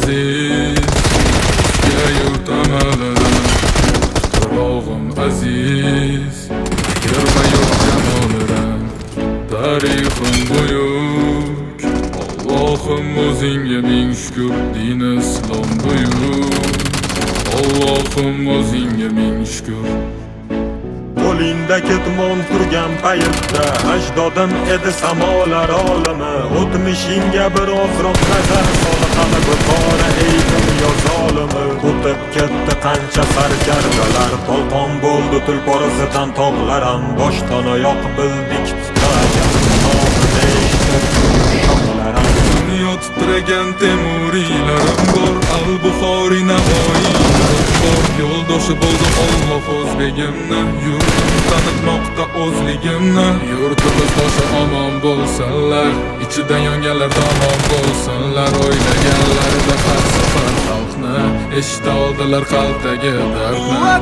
aziz, bizga yurt amalidan qirog'im aziz, yer va yurt jamolidan tarixim buyuk. Allohim o'zingga ming shukr, din islom buyuk. Allohim o'zingga ming shukr. Qo'lingda ketmon turgan paytda ajdodim edi samolar olimi. O'tmishingga birozroq nazar sol, hali bir qora eydim yo zolimi. O'tib ketdi qancha sarkardalar, tolqon bo'ldi tulporozidan tog'lar ham. Boshdan oyoq bildik tutagan nomini eshitib shohlar ham. Dunyo titragan temuriylarim bor, al-Buxoriy Navoiylarim bor. Yo'ldoshi bo'ldim Alloh o'z begimni, yurtim tanitmoqda o'zligimni. Yurtimiz boshi omon bo'lsinlar, ichidan yonganlar tamom bo'lsinlar. O'ylaganlarida har safar xalqni eshita oldilar qalbdagi dardni.